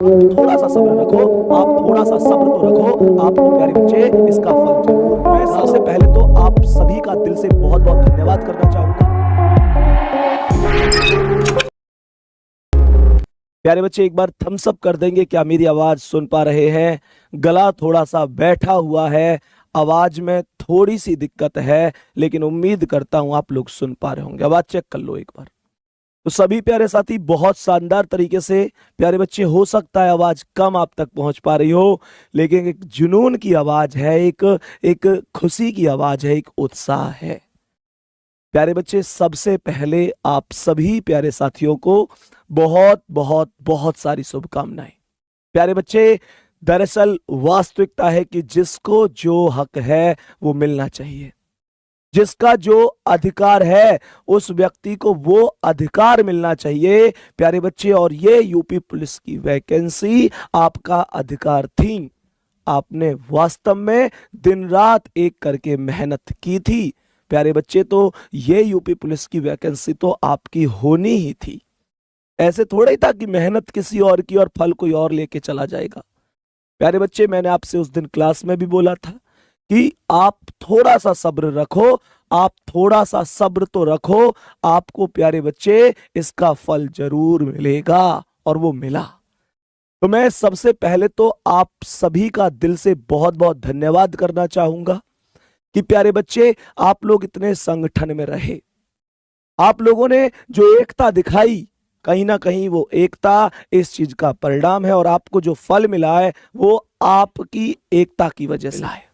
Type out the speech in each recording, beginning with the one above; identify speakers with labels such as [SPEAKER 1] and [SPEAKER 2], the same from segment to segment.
[SPEAKER 1] थोड़ा सा सब्र रखो, आप थोड़ा सा सब्र तो रखो, आपको प्यारे बच्चे इसका फल जरूर। मैं सबसे पहले तो आप सभी का दिल से बहुत बहुत धन्यवाद करना चाहूंगा। प्यारे बच्चे एक बार थम्स अप कर देंगे, क्या मेरी आवाज सुन पा रहे हैं? गला थोड़ा सा बैठा हुआ है, आवाज में थोड़ी सी दिक्कत है, लेकिन उम्मीद करता हूं आप लोग सुन पा रहे होंगे। आवाज चेक कर लो एक बार। तो सभी प्यारे साथी बहुत शानदार तरीके से, प्यारे बच्चे हो सकता है आवाज कम आप तक पहुंच पा रही हो, लेकिन एक जुनून की आवाज है, एक खुशी की आवाज है, एक उत्साह है। प्यारे बच्चे सबसे पहले आप सभी प्यारे साथियों को बहुत बहुत बहुत सारी शुभकामनाएं। प्यारे बच्चे दरअसल वास्तविकता है कि जिसको जो हक है वो मिलना चाहिए, जिसका जो अधिकार है उस व्यक्ति को वो अधिकार मिलना चाहिए प्यारे बच्चे। और ये यूपी पुलिस की वैकेंसी आपका अधिकार थी। आपने वास्तव में दिन रात एक करके मेहनत की थी प्यारे बच्चे, तो ये यूपी पुलिस की वैकेंसी तो आपकी होनी ही थी। ऐसे थोड़ा ही था कि मेहनत किसी और की और फल कोई और लेके चला जाएगा। प्यारे बच्चे मैंने आपसे उस दिन क्लास में भी बोला था कि आप थोड़ा सा सब्र रखो, आप थोड़ा सा सब्र तो रखो, आपको प्यारे बच्चे इसका फल जरूर मिलेगा। और वो मिला। तो मैं सबसे पहले तो आप सभी का दिल से बहुत बहुत धन्यवाद करना चाहूंगा कि प्यारे बच्चे आप लोग इतने संगठन में रहे, आप लोगों ने जो एकता दिखाई, कहीं ना कहीं वो एकता इस चीज का परिणाम है और आपको जो फल मिला है वो आपकी एकता की वजह से है।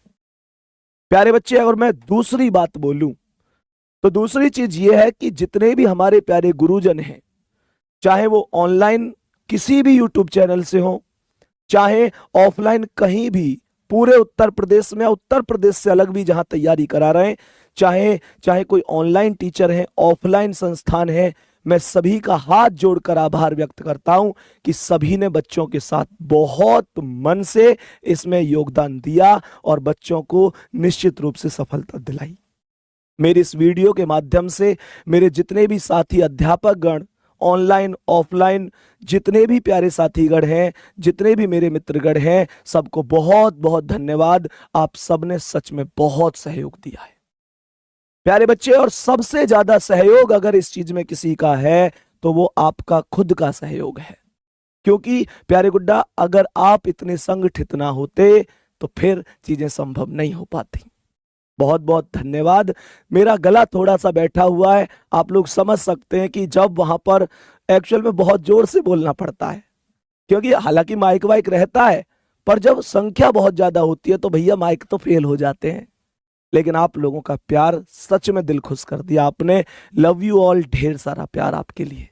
[SPEAKER 1] प्यारे बच्चे अगर मैं दूसरी बात बोलूं तो दूसरी चीज ये है कि जितने भी हमारे प्यारे गुरुजन हैं, चाहे वो ऑनलाइन किसी भी यूट्यूब चैनल से हो, चाहे ऑफलाइन कहीं भी पूरे उत्तर प्रदेश में, उत्तर प्रदेश से अलग भी जहां तैयारी करा रहे हैं, चाहे चाहे कोई ऑनलाइन टीचर है, ऑफलाइन संस्थान है, मैं सभी का हाथ जोड़कर आभार व्यक्त करता हूं कि सभी ने बच्चों के साथ बहुत मन से इसमें योगदान दिया और बच्चों को निश्चित रूप से सफलता दिलाई। मेरी इस वीडियो के माध्यम से मेरे जितने भी साथी अध्यापक गण, ऑनलाइन ऑफलाइन जितने भी प्यारे साथीगण हैं, जितने भी मेरे मित्रगण हैं, सबको बहुत बहुत धन्यवाद। आप सबने सच में बहुत सहयोग दिया है प्यारे बच्चे। और सबसे ज्यादा सहयोग अगर इस चीज में किसी का है तो वो आपका खुद का सहयोग है, क्योंकि प्यारे गुड्डा अगर आप इतने संगठित ना होते तो फिर चीजें संभव नहीं हो पाती। बहुत बहुत धन्यवाद। मेरा गला थोड़ा सा बैठा हुआ है, आप लोग समझ सकते हैं कि जब वहां पर एक्चुअल में बहुत जोर से बोलना पड़ता है, क्योंकि हालांकि माइक वाइक रहता है, पर जब संख्या बहुत ज्यादा होती है तो भैया माइक तो फेल हो जाते हैं। लेकिन आप लोगों का प्यार सच में दिल खुश कर दिया आपने। लव यू ऑल, ढेर सारा प्यार आपके लिए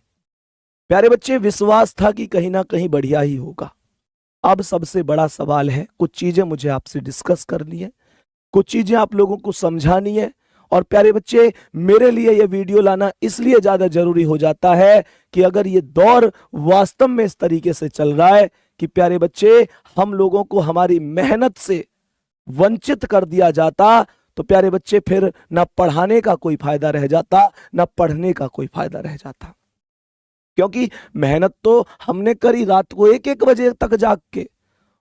[SPEAKER 1] प्यारे बच्चे। विश्वास था कि कहीं ना कहीं बढ़िया ही होगा। अब सबसे बड़ा सवाल है, कुछ चीजें मुझे आपसे डिस्कस करनी है, कुछ चीजें आप लोगों को समझानी है। और प्यारे बच्चे मेरे लिए यह वीडियो लाना इसलिए ज्यादा जरूरी हो जाता है कि अगर ये दौर वास्तव में इस तरीके से चल रहा है कि प्यारे बच्चे हम लोगों को हमारी मेहनत से वंचित कर दिया जाता, तो प्यारे बच्चे फिर न पढ़ाने का कोई फायदा रह जाता, न पढ़ने का कोई फायदा रह जाता। क्योंकि मेहनत तो हमने करी रात को 1-1 बजे तक जाग के,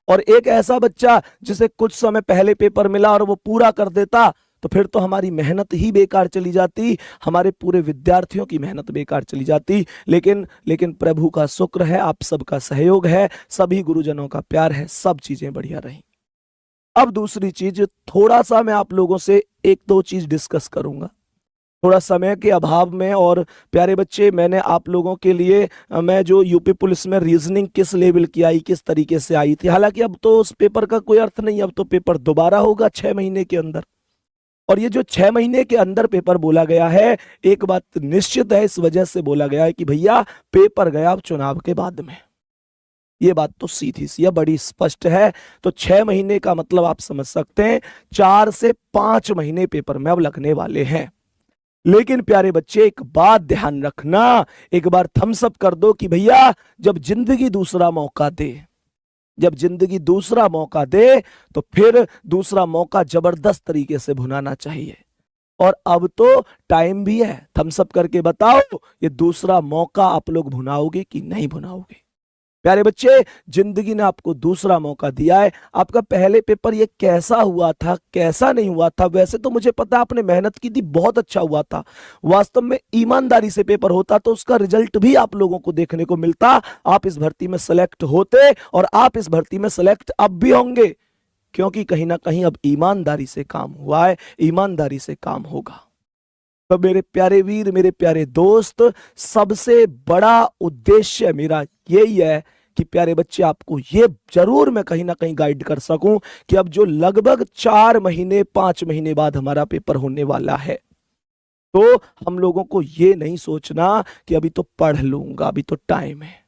[SPEAKER 1] और एक ऐसा बच्चा जिसे कुछ समय पहले पेपर मिला और वो पूरा कर देता, तो फिर तो हमारी मेहनत ही बेकार चली जाती, हमारे पूरे विद्यार्थियों की मेहनत बेकार चली जाती। लेकिन प्रभु का शुक्र है, आप सबका सहयोग है, सभी गुरुजनों का प्यार है, सब चीजें बढ़िया रही। अब दूसरी चीज, थोड़ा सा मैं आप लोगों से 1-2 चीज डिस्कस करूंगा थोड़ा समय के अभाव में। और प्यारे बच्चे मैंने आप लोगों के लिए मैं जो यूपी पुलिस में रीजनिंग किस लेवल की आई, किस तरीके से आई थी, हालांकि अब तो उस पेपर का कोई अर्थ नहीं, अब तो पेपर दोबारा होगा 6 महीने के अंदर। और ये जो 6 महीने के अंदर पेपर बोला गया है, एक बात निश्चित है, इस वजह से बोला गया है कि भैया पेपर गया चुनाव के बाद में। ये बात तो सीधी सी है, बड़ी स्पष्ट है। तो 6 महीने का मतलब आप समझ सकते हैं 4 से 5 महीने पेपर में अब लगने वाले हैं। लेकिन प्यारे बच्चे एक बात ध्यान रखना, एक बार थम्स अप कर दो कि भैया जब जिंदगी दूसरा मौका दे, जब जिंदगी दूसरा मौका दे तो फिर दूसरा मौका जबरदस्त तरीके से भुनाना चाहिए। और अब तो टाइम भी है, थम्स अप करके बताओ ये दूसरा मौका आप लोग भुनाओगे कि नहीं भुनाओगे। प्यारे बच्चे, जिंदगी ने आपको दूसरा मौका दिया है। आपका पहले पेपर ये कैसा हुआ था, कैसा नहीं हुआ था, वैसे तो मुझे पता आपने मेहनत की थी, बहुत अच्छा हुआ था। वास्तव में ईमानदारी से पेपर होता तो उसका रिजल्ट भी आप लोगों को देखने को मिलता, आप इस भर्ती में सेलेक्ट होते और आप इस भर्ती में सेलेक्ट अब भी होंगे, क्योंकि कहीं ना कहीं अब ईमानदारी से काम हुआ है, ईमानदारी से काम होगा। तो मेरे प्यारे वीर, मेरे प्यारे दोस्त, सबसे बड़ा उद्देश्य मेरा यही है कि प्यारे बच्चे आपको ये जरूर मैं कहीं ना कहीं गाइड कर सकूं कि अब जो लगभग 4 महीने 5 महीने बाद हमारा पेपर होने वाला है, तो हम लोगों को ये नहीं सोचना कि अभी तो पढ़ लूंगा, अभी तो टाइम है।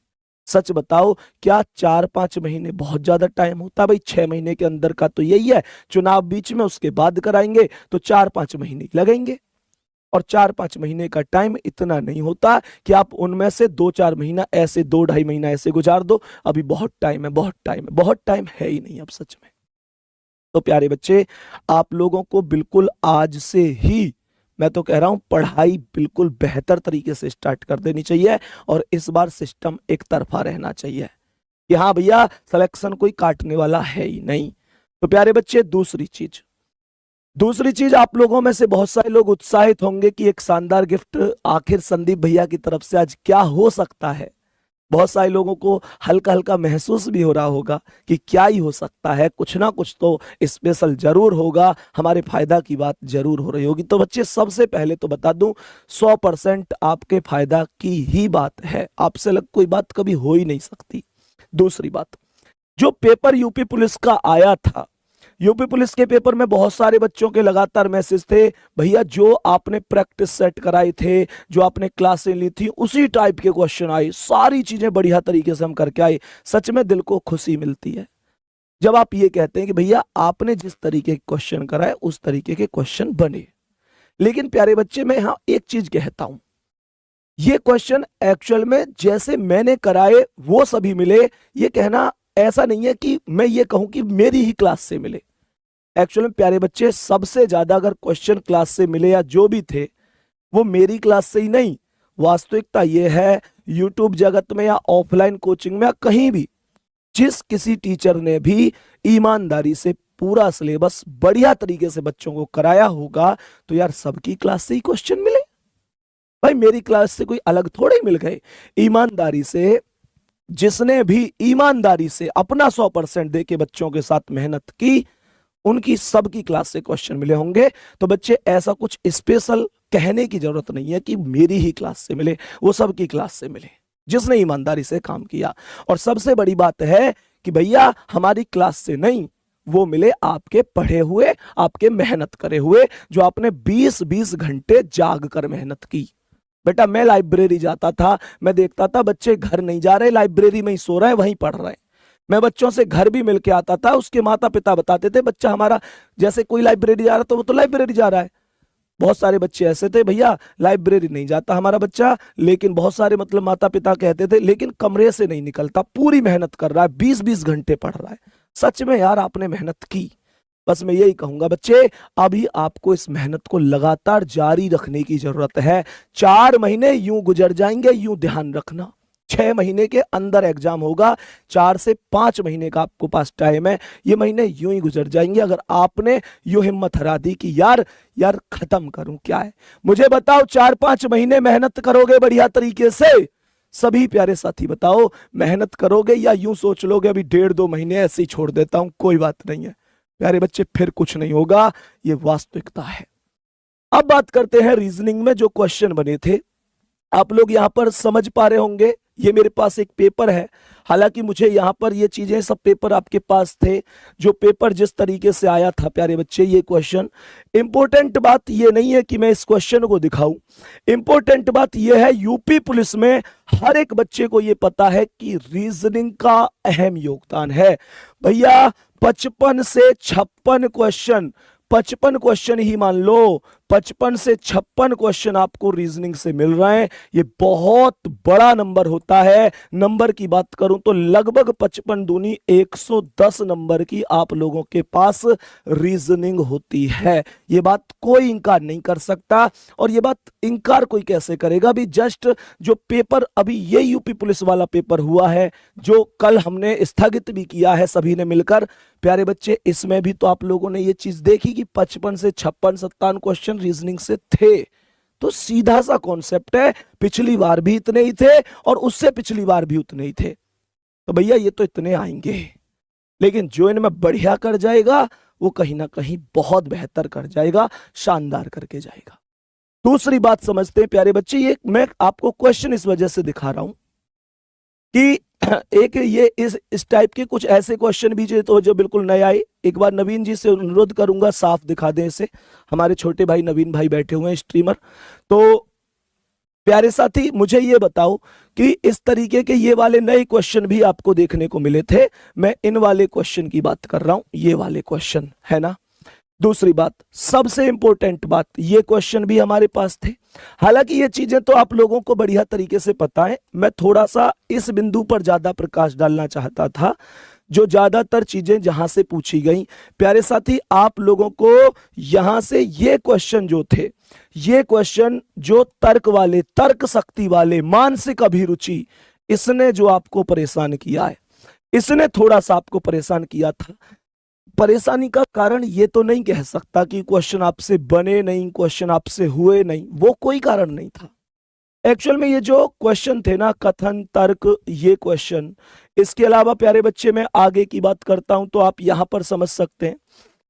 [SPEAKER 1] सच बताओ, क्या 4-5 महीने बहुत ज्यादा टाइम होता है? भाई 6 महीने के अंदर का तो यही है, चुनाव बीच में उसके बाद कराएंगे तो 4-5 महीने लगेंगे। और 4-5 महीने का टाइम इतना नहीं होता कि आप उनमें से 2-4 महीना ऐसे, 2-2.5 महीना ऐसे गुजार दो। अभी बहुत टाइम है, बहुत टाइम है, बहुत टाइम है ही नहीं अब सच में। तो प्यारे बच्चे, आप लोगों को बिल्कुल आज से ही मैं तो कह रहा हूं पढ़ाई बिल्कुल बेहतर तरीके से स्टार्ट कर देनी चाहिए और इस बार सिस्टम एक तरफा रहना चाहिए कि हाँ भैया सिलेक्शन कोई काटने वाला है ही नहीं। तो प्यारे बच्चे, दूसरी चीज आप लोगों में से बहुत सारे लोग उत्साहित होंगे कि एक शानदार गिफ्ट आखिर संदीप भैया की तरफ से आज क्या हो सकता है। बहुत सारे लोगों को हल्का हल्का महसूस भी हो रहा होगा कि क्या ही हो सकता है, कुछ ना कुछ तो स्पेशल जरूर होगा, हमारे फायदा की बात जरूर हो रही होगी। तो बच्चे, सबसे पहले तो बता दूं 100% आपके फायदा की ही बात है, आपसे अलग कोई बात कभी हो ही नहीं सकती। दूसरी बात, जो पेपर यूपी पुलिस का आया था, यूपी पुलिस के पेपर में बहुत सारे बच्चों के लगातार मैसेज थे, भैया जो आपने प्रैक्टिस सेट कराए थे, जो आपने क्लासें ली थी, उसी टाइप के क्वेश्चन आए, सारी चीजें बढ़िया तरीके से हम करके आए। सच में दिल को खुशी मिलती है जब आप ये कहते हैं कि भैया आपने जिस तरीके के क्वेश्चन कराए उस तरीके के क्वेश्चन बने। लेकिन प्यारे बच्चे, मैं यहाँ एक चीज कहता हूं, ये क्वेश्चन एक्चुअल में जैसे मैंने कराए वो सभी मिले, ये कहना ऐसा नहीं है कि मैं ये कहूं कि मेरी ही क्लास से मिले। एक्चुअल में प्यारे बच्चे, सबसे ज्यादा अगर क्वेश्चन क्लास से मिले या जो भी थे वो मेरी क्लास से ही नहीं, वास्तविकता ये है यूट्यूब जगत में या ऑफलाइन कोचिंग में या कहीं भी जिस किसी टीचर ने भी ईमानदारी से पूरा सिलेबस बढ़िया तरीके से बच्चों को कराया होगा, तो यार सबकी क्लास से ही क्वेश्चन मिले। भाई मेरी क्लास से कोई अलग थोड़े मिल गए। ईमानदारी से जिसने भी ईमानदारी से अपना 100% दे के बच्चों के साथ मेहनत की, उनकी सबकी क्लास से क्वेश्चन मिले होंगे। तो बच्चे, ऐसा कुछ स्पेशल कहने की जरूरत नहीं है कि मेरी ही क्लास से मिले, वो सबकी क्लास से मिले जिसने ईमानदारी से काम किया। और सबसे बड़ी बात है कि भैया हमारी क्लास से नहीं, वो मिले आपके पढ़े हुए, आपके मेहनत करे हुए, जो आपने 20-20 घंटे जाग कर मेहनत की। बेटा मैं लाइब्रेरी जाता था, मैं देखता था बच्चे घर नहीं जा रहे, लाइब्रेरी में ही सो रहे हैं, वहीं पढ़ रहे हैं। मैं बच्चों से घर भी मिलके आता था, उसके माता पिता बताते थे बच्चा हमारा जैसे कोई लाइब्रेरी जा रहा तो वो तो लाइब्रेरी जा रहा है। बहुत सारे बच्चे ऐसे थे, भैया लाइब्रेरी नहीं जाता हमारा बच्चा, लेकिन बहुत सारे मतलब माता पिता कहते थे लेकिन कमरे से नहीं निकलता, पूरी मेहनत कर रहा है, 20-20 घंटे पढ़ रहा है। सच में यार आपने मेहनत की। बस मैं यही कहूंगा बच्चे, अभी आपको इस मेहनत को लगातार जारी रखने की जरूरत है। 4 महीने यूं गुजर जाएंगे, यूं ध्यान रखना। 6 महीने के अंदर एग्जाम होगा, 4 से 5 महीने का आपको पास टाइम है, ये महीने यूं ही गुजर जाएंगे। अगर आपने यूं हिम्मत हरा दी कि यार खत्म करूं, क्या है, मुझे बताओ 4-5 महीने मेहनत करोगे बढ़िया तरीके से? सभी प्यारे साथी बताओ, मेहनत करोगे या यूं सोच लोगे अभी 1.5-2 महीने ऐसे ही छोड़ देता हूं, कोई बात नहीं है? प्यारे बच्चे, फिर कुछ नहीं होगा, ये वास्तविकता है। अब बात करते हैं रीजनिंग में जो क्वेश्चन बने थे। आप लोग यहां पर समझ पा रहे होंगे, ये मेरे पास एक पेपर है, हालांकि मुझे यहां पर ये चीजें सब पेपर आपके पास थे, जो पेपर जिस तरीके से आया था प्यारे बच्चे, ये क्वेश्चन। इंपॉर्टेंट बात ये नहीं है कि मैं इस क्वेश्चन को दिखाऊं, इंपॉर्टेंट बात ये है यूपी पुलिस में हर एक बच्चे को ये पता है कि रीजनिंग का अहम योगदान है। भैया 55 से 56 क्वेश्चन, 55 क्वेश्चन ही मान लो, 55 से 56 क्वेश्चन आपको रीजनिंग से मिल रहे हैं। ये बहुत बड़ा नंबर होता है। नंबर की बात करूं तो लगभग 55 दूनी 110 नंबर की आप लोगों के पास रीजनिंग होती है। ये बात कोई इंकार नहीं कर सकता, और ये बात इंकार कोई कैसे करेगा भी। जस्ट जो पेपर अभी ये यूपी पुलिस वाला पेपर हुआ है, जो कल हमने स्थगित भी किया है सभी ने मिलकर, प्यारे बच्चे, इसमें भी तो आप लोगों ने ये चीज देखी कि 55 से 56 57 क्वेश्चन रीजनिंग से थे। तो सीधा सा कॉन्सेप्ट है, पिछली बार भी इतने ही थे और उससे पिछली बार भी उतने ही थे, तो भैया ये तो इतने आएंगे। लेकिन जो इनमें बढ़िया कर जाएगा वो कहीं ना कहीं बहुत बेहतर कर जाएगा, शानदार करके जाएगा। दूसरी बात समझते हैं प्यारे बच्चे, ये मैं आपको क्वेश्चन इस वजह से दिखा रहा हूं कि एक ये इस टाइप के कुछ ऐसे क्वेश्चन भी जो बिल्कुल नए आए। एक बार नवीन जी से अनुरोध करूंगा साफ दिखा दें इसे, हमारे छोटे भाई नवीन भाई बैठे हुए हैं स्ट्रीमर। तो प्यारे साथी मुझे ये बताओ कि इस तरीके के ये वाले नए क्वेश्चन भी आपको देखने को मिले थे। मैं इन वाले क्वेश्चन की बात कर रहा हूं, ये वाले क्वेश्चन है ना। दूसरी बात, सबसे इंपॉर्टेंट बात, ये क्वेश्चन भी हमारे पास थे। हालांकि ये चीजें तो आप लोगों को बढ़िया तरीके से पता है, मैं थोड़ा सा इस बिंदु पर ज्यादा प्रकाश डालना चाहता था। जो ज्यादातर चीजें जहां से पूछी गई, प्यारे साथी आप लोगों को यहां से ये क्वेश्चन जो थे, ये क्वेश्चन जो तर्क वाले, तर्क शक्ति वाले, मानसिक अभिरुचि, इसने जो आपको परेशान किया है, इसने थोड़ा सा आपको परेशान किया था। परेशानी का कारण ये तो नहीं कह सकता कि क्वेश्चन आपसे बने नहीं, क्वेश्चन आपसे हुए नहीं, वो कोई कारण नहीं था। एक्चुअल में ये जो क्वेश्चन थे ना, कथन तर्क, ये क्वेश्चन, इसके अलावा प्यारे बच्चे मैं आगे की बात करता हूं तो आप यहां पर समझ सकते हैं,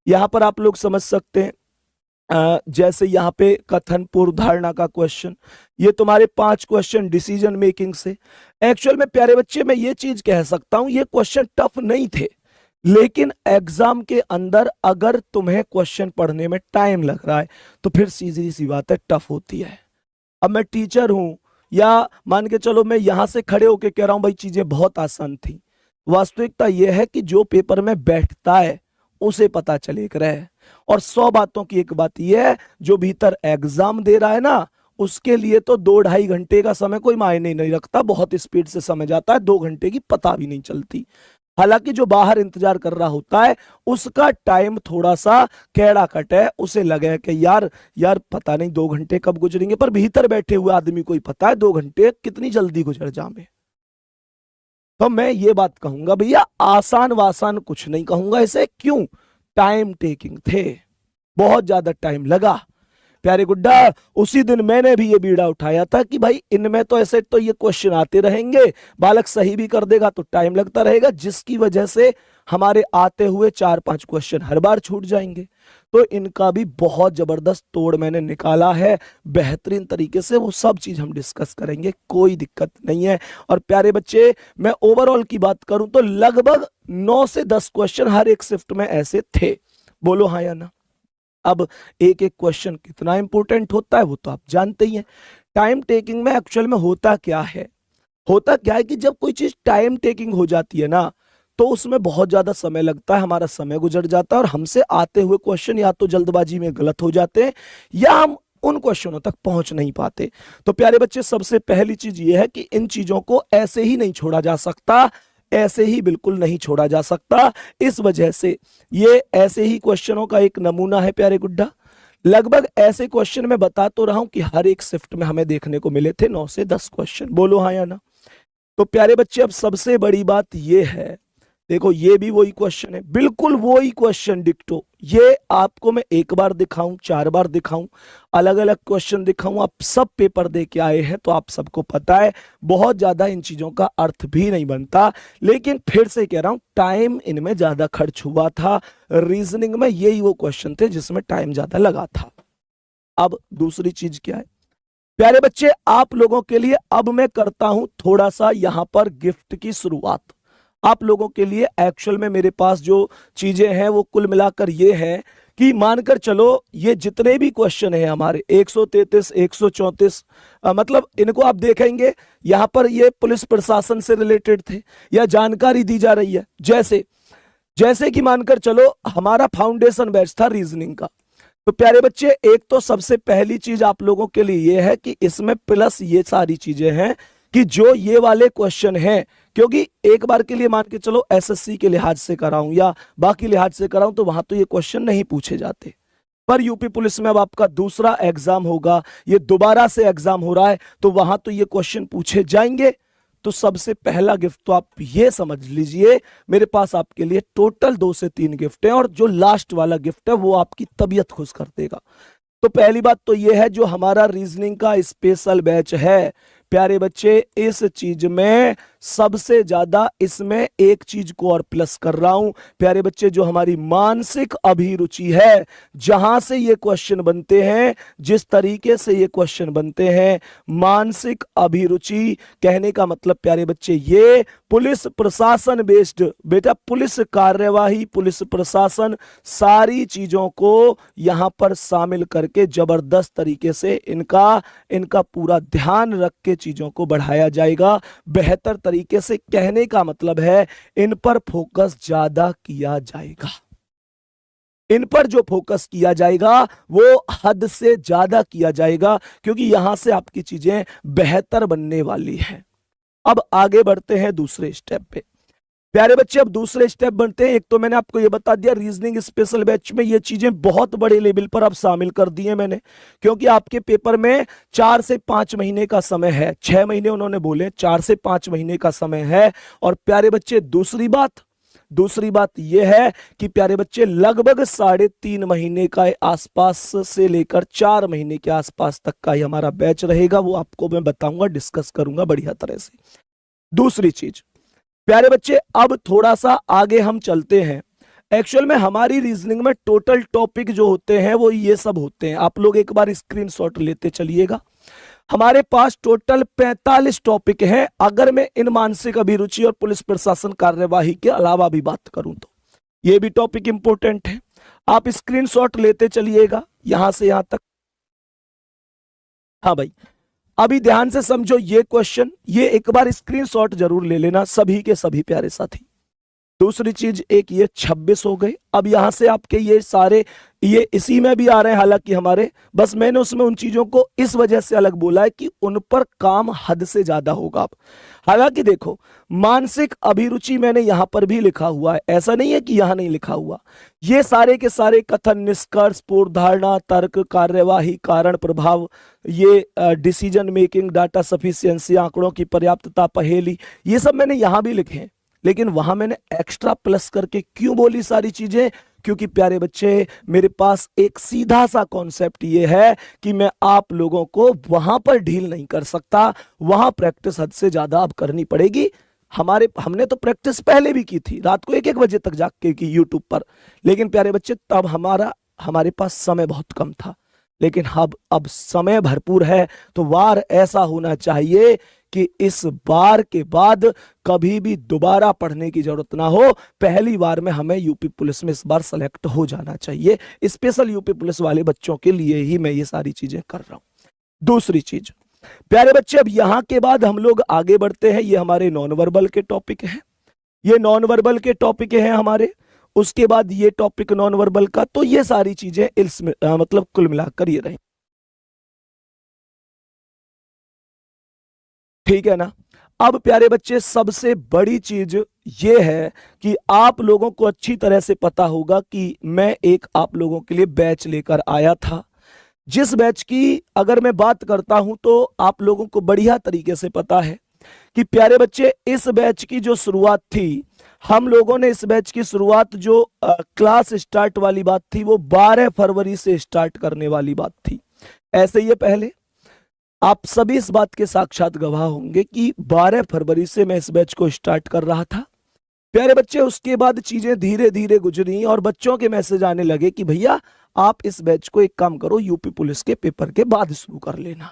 [SPEAKER 1] यहां पर आप लोग समझ सकते हैं जैसे यहाँ पे कथन पूर्व धारणा का क्वेश्चन, ये तुम्हारे 5 क्वेश्चन डिसीजन मेकिंग से। एक्चुअल में प्यारे बच्चे मैं ये चीज कह सकता हूं, ये क्वेश्चन टफ नहीं थे, लेकिन एग्जाम के अंदर अगर तुम्हें क्वेश्चन पढ़ने में टाइम लग रहा है तो फिर सीधी सी बात है, टफ होती है। अब मैं टीचर हूं, या मान के चलो मैं यहां से खड़े होके कह रहा हूं भाई चीजें बहुत आसान थी, वास्तविकता यह है कि जो पेपर में बैठता है उसे पता चले है। और 100 बातों की एक बात यह है, जो भीतर एग्जाम दे रहा है ना, उसके लिए तो 2-2.5 घंटे का समय कोई मायने नहीं रखता, बहुत स्पीड से समझ आता है, 2 घंटे की पता भी नहीं चलती। हालांकि जो बाहर इंतजार कर रहा होता है उसका टाइम थोड़ा सा कैड़ा कट है, उसे लगे कि यार पता नहीं 2 घंटे कब गुजरेंगे, पर भीतर बैठे हुए आदमी को ही पता है 2 घंटे कितनी जल्दी गुजर जाए। तो मैं ये बात कहूंगा भैया, आसान वासान कुछ नहीं कहूंगा इसे, क्यों? टाइम टेकिंग थे, बहुत ज्यादा टाइम लगा। प्यारे गुड्डा, उसी दिन मैंने भी ये बीड़ा उठाया था कि भाई इनमें तो ऐसे तो ये क्वेश्चन आते रहेंगे, बालक सही भी कर देगा तो टाइम लगता रहेगा, जिसकी वजह से हमारे आते हुए 4-5 क्वेश्चन हर बार छूट जाएंगे। तो इनका भी बहुत जबरदस्त तोड़ मैंने निकाला है बेहतरीन तरीके से, वो सब चीज हम डिस्कस करेंगे, कोई दिक्कत नहीं है। और प्यारे बच्चे, मैं ओवरऑल की बात करूं तो लगभग 9 से 10 क्वेश्चन हर एक शिफ्ट में ऐसे थे। बोलो हाँ या ना। अब एक एक क्वेश्चन कितना इंपॉर्टेंट होता है वो तो आप जानते ही हैं। टाइम टेकिंग में एक्चुअल में होता क्या है, होता क्या है कि जब कोई चीज टाइम टेकिंग हो जाती है ना, तो उसमें बहुत ज्यादा समय लगता है, हमारा समय गुजर जाता है, और हमसे आते हुए क्वेश्चन या तो जल्दबाजी में गलत हो जाते हैं या हम उन क्वेश्चनों तक पहुंच नहीं पाते। तो प्यारे बच्चे, सबसे पहली चीज ये है कि इन चीजों को ऐसे ही नहीं छोड़ा जा सकता, ऐसे ही बिल्कुल नहीं छोड़ा जा सकता। इस वजह से ये ऐसे ही क्वेश्चनों का एक नमूना है प्यारे गुड्डा। लगभग ऐसे क्वेश्चन मैं बता तो रहा हूं कि हर एक शिफ्ट में हमें देखने को मिले थे 9 से 10 क्वेश्चन। बोलो हाँ या ना। तो प्यारे बच्चे, अब सबसे बड़ी बात ये है, देखो ये भी वही क्वेश्चन है, बिल्कुल वही क्वेश्चन डिक्टो। ये आपको मैं 1 बार दिखाऊं, 4 बार दिखाऊं, अलग अलग क्वेश्चन दिखाऊं, आप सब पेपर दे के आए हैं तो आप सबको पता है बहुत ज्यादा इन चीजों का अर्थ भी नहीं बनता। लेकिन फिर से कह रहा हूं, टाइम इनमें ज्यादा खर्च हुआ था। रीजनिंग में यही वो क्वेश्चन थे जिसमें टाइम ज्यादा लगा था। अब दूसरी चीज क्या है प्यारे बच्चे, आप लोगों के लिए अब मैं करता हूं थोड़ा सा यहां पर गिफ्ट की शुरुआत। आप लोगों के लिए एक्चुअल में मेरे पास जो चीजें हैं वो कुल मिलाकर ये है कि मानकर चलो ये जितने भी क्वेश्चन हैं हमारे 133, 134, मतलब इनको आप देखेंगे यहां पर ये पुलिस प्रशासन से रिलेटेड थे या जानकारी दी जा रही है। जैसे कि मानकर चलो हमारा फाउंडेशन बैच था रीजनिंग का, तो प्यारे बच्चे, एक तो सबसे पहली चीज आप लोगों के लिए ये है कि इसमें प्लस ये सारी चीजें हैं कि जो ये वाले क्वेश्चन हैं, क्योंकि एक बार के लिए मान के चलो एसएससी के लिहाज से कराऊं या बाकी लिहाज से कराऊं तो वहां तो ये क्वेश्चन नहीं पूछे जाते, पर यूपी पुलिस में अब आपका दूसरा एग्जाम होगा, ये दोबारा से एग्जाम हो रहा है, तो वहां तो ये क्वेश्चन पूछे जाएंगे। तो सबसे पहला गिफ्ट तो आप ये समझ लीजिए, मेरे पास आपके लिए टोटल 2 से 3 गिफ्ट है, और जो लास्ट वाला गिफ्ट है वो आपकी तबीयत खुश कर देगा। तो पहली बात तो ये है, जो हमारा रीजनिंग का स्पेशल बैच है प्यारे बच्चे, इस चीज में सबसे ज्यादा इसमें एक चीज को और प्लस कर रहा हूं प्यारे बच्चे, जो हमारी मानसिक अभिरुचि है, जहां से ये क्वेश्चन बनते हैं, जिस तरीके से ये क्वेश्चन बनते हैं, मानसिक अभिरुचि कहने का मतलब प्यारे बच्चे ये पुलिस प्रशासन बेस्ड, बेटा पुलिस कार्यवाही, पुलिस प्रशासन, सारी चीजों को यहां पर शामिल करके जबरदस्त तरीके से इनका पूरा ध्यान रख के चीजों को बढ़ाया जाएगा बेहतर तरीके से। कहने का मतलब है इन पर फोकस ज्यादा किया जाएगा, इन पर जो फोकस किया जाएगा वो हद से ज्यादा किया जाएगा, क्योंकि यहां से आपकी चीजें बेहतर बनने वाली हैं। अब आगे बढ़ते हैं दूसरे स्टेप पे प्यारे बच्चे। अब दूसरे स्टेप बनते हैं, एक तो मैंने आपको ये बता दिया रीजनिंग स्पेशल बैच में ये चीजें बहुत बड़े लेवल पर अब शामिल कर दी हैं मैंने, क्योंकि आपके पेपर में 4 से 5 महीने का समय है, 6 महीने उन्होंने बोले, 4 से 5 महीने का समय है। और प्यारे बच्चे दूसरी बात यह है कि प्यारे बच्चे लगभग 3.5 महीने का आसपास से लेकर 4 महीने के आसपास तक का ही हमारा बैच रहेगा, वो आपको मैं बताऊंगा, डिस्कस करूंगा बढ़िया तरह से। दूसरी चीज प्यारे बच्चे, अब थोड़ा सा आगे हम चलते हैं। एक्चुअल में हमारी रीजनिंग में टोटल टॉपिक जो होते हैं वो ये सब होते हैं, आप लोग एक बार स्क्रीनशॉट लेते चलिएगा। हमारे पास टोटल 45 टॉपिक हैं, अगर मैं इन मानसिक अभिरुचि और पुलिस प्रशासन कार्यवाही के अलावा भी बात करूं तो ये भी टॉपिक इंपॉर्टेंट है। आप स्क्रीनशॉट लेते चलिएगा यहां से यहां तक। हाँ भाई, अभी ध्यान से समझो ये क्वेश्चन, ये एक बार स्क्रीनशॉट जरूर ले लेना सभी के सभी प्यारे साथी। दूसरी चीज, एक ये 26 हो गए। अब यहां से आपके ये सारे ये इसी में भी आ रहे हैं, हालांकि हमारे, बस मैंने उसमें उन चीजों को इस वजह से अलग बोला है कि उन पर काम हद से ज्यादा होगा। अब हालांकि देखो, मानसिक अभिरुचि मैंने यहां पर भी लिखा हुआ है, ऐसा नहीं है कि यहां नहीं लिखा हुआ। ये सारे के सारे कथन, निष्कर्ष, पूर्वधारणा, तर्क, कार्यवाही, कारण प्रभाव, ये डिसीजन मेकिंग, डाटा सफिशिएंसी, आंकड़ों की पर्याप्तता, पहेली, ये सब मैंने यहां भी लिखे हैं। लेकिन वहां मैंने एक्स्ट्रा प्लस करके क्यों बोली सारी चीजें, क्योंकि प्यारे बच्चे मेरे पास एक सीधा सा कॉन्सेप्ट ये है कि मैं आप लोगों को वहां पर ढील नहीं कर सकता, वहां प्रैक्टिस हद से ज्यादा अब करनी पड़ेगी। हमने तो प्रैक्टिस पहले भी की थी, रात को 1-1 बजे तक जाग के की यूट्यूब पर, लेकिन प्यारे बच्चे तब हमारे पास समय बहुत कम था। लेकिन अब समय भरपूर है, तो वार ऐसा होना चाहिए कि इस बार के बाद कभी भी दोबारा पढ़ने की जरूरत ना हो। पहली बार में हमें यूपी पुलिस में इस बार सेलेक्ट हो जाना चाहिए। स्पेशल यूपी पुलिस वाले बच्चों के लिए ही मैं ये सारी चीजें कर रहा हूं। दूसरी चीज प्यारे बच्चे, अब यहां के बाद हम लोग आगे बढ़ते हैं। ये हमारे नॉन वर्बल के टॉपिक हैं, ये नॉन वर्बल के टॉपिक हैं हमारे। उसके बाद ये टॉपिक नॉन वर्बल का, तो ये सारी चीजें मतलब कुल मिलाकर ये रही, ठीक है ना। अब प्यारे बच्चे, सबसे बड़ी चीज ये है कि आप लोगों को अच्छी तरह से पता होगा कि मैं एक आप लोगों के लिए बैच लेकर आया था, जिस बैच की अगर मैं बात करता हूं तो आप लोगों को बढ़िया तरीके से पता है कि प्यारे बच्चे इस बैच की जो शुरुआत थी, हम लोगों ने इस बैच की शुरुआत जो क्लास स्टार्ट वाली बात थी वो 12 फरवरी से स्टार्ट करने वाली बात थी। ऐसे ही पहले आप सभी इस बात के साक्षात गवाह होंगे कि 12 फरवरी से मैं इस बैच को स्टार्ट कर रहा था। प्यारे बच्चे, उसके बाद चीजें धीरे धीरे गुजरी और बच्चों के मैसेज आने लगे कि भैया आप इस बैच को एक काम करो, यूपी पुलिस के पेपर के बाद शुरू कर लेना।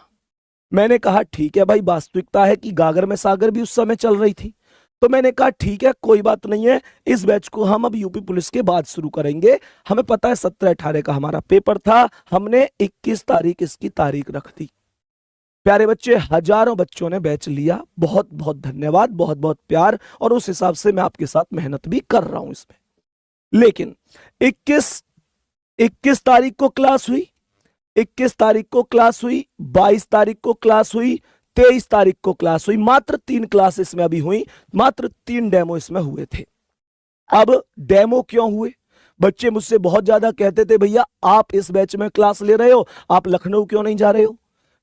[SPEAKER 1] मैंने कहा ठीक है भाई, वास्तविकता है कि गागर में सागर भी उस समय चल रही थी, तो मैंने कहा ठीक है कोई बात नहीं है, इस बैच को हम अब यूपी पुलिस के बाद शुरू करेंगे। हमें पता है 17-18 का हमारा पेपर था, हमने 21 तारीख इसकी तारीख रख दी। प्यारे बच्चे, हजारों बच्चों ने बैच लिया, बहुत बहुत धन्यवाद, बहुत बहुत प्यार, और उस हिसाब से मैं आपके साथ मेहनत भी कर रहा हूं इसमें। लेकिन 21 21 तारीख को क्लास हुई, 21 तारीख को क्लास हुई, 22 तारीख को क्लास हुई, 23 तारीख को क्लास हुई। मात्र 3 क्लास इसमें अभी हुई, मात्र 3 डेमो इसमें हुए थे। अब डेमो क्यों हुए? बच्चे मुझसे बहुत ज्यादा कहते थे भैया आप इस बैच में क्लास ले रहे हो, आप लखनऊ क्यों नहीं जा रहे हो?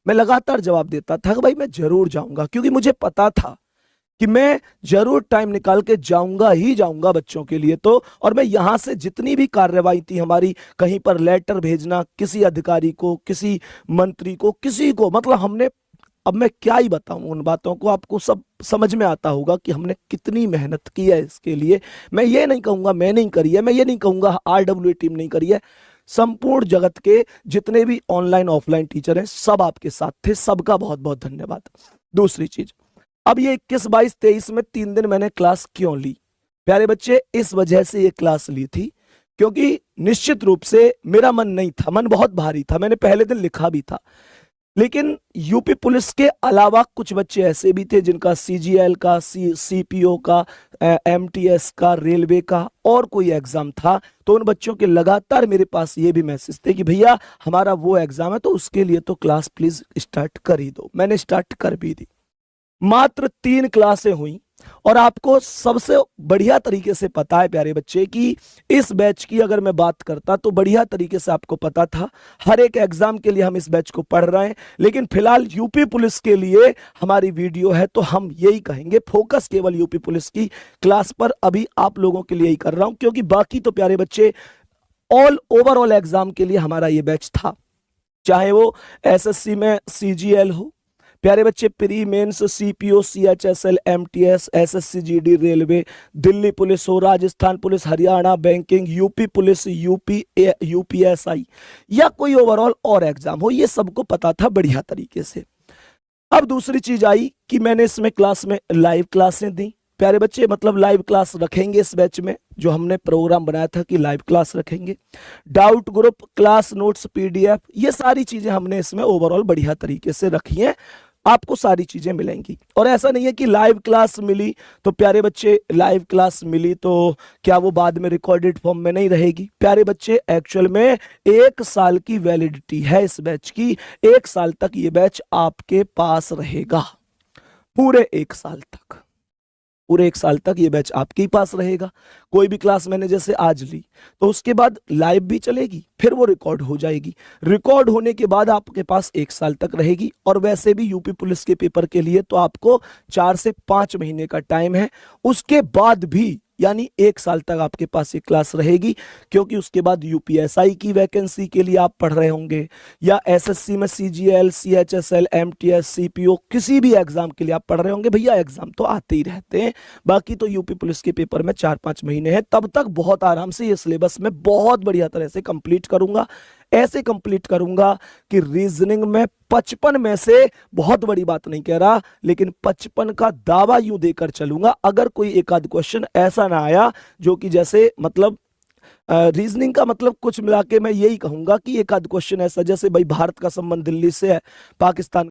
[SPEAKER 1] मैं लगातार जवाब देता था कि भाई मैं जरूर जाऊंगा, क्योंकि मुझे पता था कि मैं जरूर टाइम निकाल के जाऊंगा ही जाऊंगा बच्चों के लिए। तो और मैं यहां से जितनी भी कार्रवाई थी हमारी, कहीं पर लेटर भेजना किसी अधिकारी को, किसी मंत्री को, किसी को, मतलब हमने, अब मैं क्या ही बताऊं उन बातों को, आपको सब समझ में आता होगा कि हमने कितनी मेहनत की है इसके लिए। मैं ये नहीं कहूंगा मैं नहीं करी है, मैं ये नहीं कहूंगा RWA टीम नहीं करी है। संपूर्ण जगत के जितने भी ऑनलाइन ऑफलाइन टीचर हैं सब आपके साथ थे, सबका बहुत बहुत धन्यवाद। दूसरी चीज, अब ये 21, 22, 23 में 3 दिन मैंने क्लास क्यों ली प्यारे बच्चे? इस वजह से ये क्लास ली थी क्योंकि निश्चित रूप से मेरा मन नहीं था, मन बहुत भारी था। मैंने पहले दिन लिखा भी था, लेकिन यूपी पुलिस के अलावा कुछ बच्चे ऐसे भी थे जिनका CGL का, CPO का, MTS का, रेलवे का और कोई एग्जाम था। तो उन बच्चों के लगातार मेरे पास ये भी मैसेज थे कि भैया हमारा वो एग्जाम है तो उसके लिए तो क्लास प्लीज स्टार्ट कर ही दो। मैंने स्टार्ट कर भी दी। मात्र 3 क्लासें हुई और आपको सबसे बढ़िया तरीके से पता है प्यारे बच्चे कि इस बैच की अगर मैं बात करता तो बढ़िया तरीके से आपको पता था हर एक एग्जाम के लिए हम इस बैच को पढ़ रहे हैं। लेकिन फिलहाल यूपी पुलिस के लिए हमारी वीडियो है तो हम यही कहेंगे, फोकस केवल यूपी पुलिस की क्लास पर अभी आप लोगों के लिए ही कर रहा हूं, क्योंकि बाकी तो प्यारे बच्चे ऑल ओवरऑल एग्जाम के लिए हमारा ये बैच था, चाहे वो SSC में CGL हो प्यारे बच्चे, pre mains CPO, CHSL, MTS, SSC GD, railway, Delhi police हो, Rajasthan police, Haryana banking, UP police, UPSI या कोई ओवरऑल और एग्जाम हो, ये सबको पता था बढ़िया तरीके से। अब दूसरी चीज आई कि मैंने इसमें क्लास में लाइव क्लासें दी प्यारे बच्चे, मतलब लाइव क्लास रखेंगे इस बैच में, जो हमने प्रोग्राम बनाया था कि लाइव क्लास रखेंगे। Doubt group, class notes, PDF, ये सारी चीजें हमने इसमें ओवरऑल बढ़िया तरीके से रखी हैं, आपको सारी चीजें मिलेंगी। और ऐसा नहीं है कि लाइव क्लास मिली तो प्यारे बच्चे, लाइव क्लास मिली तो क्या वो बाद में रिकॉर्डेड फॉर्म में नहीं रहेगी? प्यारे बच्चे एक्चुअल में 1 साल की वैलिडिटी है इस बैच की, 1 साल तक ये बैच आपके पास रहेगा, पूरे 1 साल तक, पूरे 1 साल तक ये बैच आपके ही पास रहेगा। कोई भी क्लास मैंने जैसे आज ली तो उसके बाद लाइव भी चलेगी, फिर वो रिकॉर्ड हो जाएगी, रिकॉर्ड होने के बाद आपके पास 1 साल तक रहेगी। और वैसे भी यूपी पुलिस के पेपर के लिए तो आपको 4 से 5 महीने का टाइम है, उसके बाद भी यानी 1 साल तक आपके पास ये क्लास रहेगी, क्योंकि उसके बाद UPSI की वैकेंसी के लिए आप पढ़ रहे होंगे या SSC में CGL, CHSL, MTS, CPO किसी भी एग्जाम के लिए आप पढ़ रहे होंगे। भैया एग्जाम तो आते ही रहते हैं, बाकी तो यूपी पुलिस के पेपर में 4-5 महीने हैं, तब तक बहुत आराम से ये सिलेबस में बहुत बढ़िया तरह से कंप्लीट करूंगा। ऐसे कंप्लीट करूंगा कि रीजनिंग में 55 में से, बहुत बड़ी बात नहीं कह रहा, लेकिन 55 का दावा यूं देकर चलूंगा। अगर कोई एक आध क्वेश्चन ऐसा ना आया जो कि जैसे मतलब रीजनिंग का मतलब कुछ मिला के मैं यही कहूंगा कि एक आध क्वेश्चन ऐसा, जैसे भाई भारत का संबंध दिल्ली से है, पाकिस्तान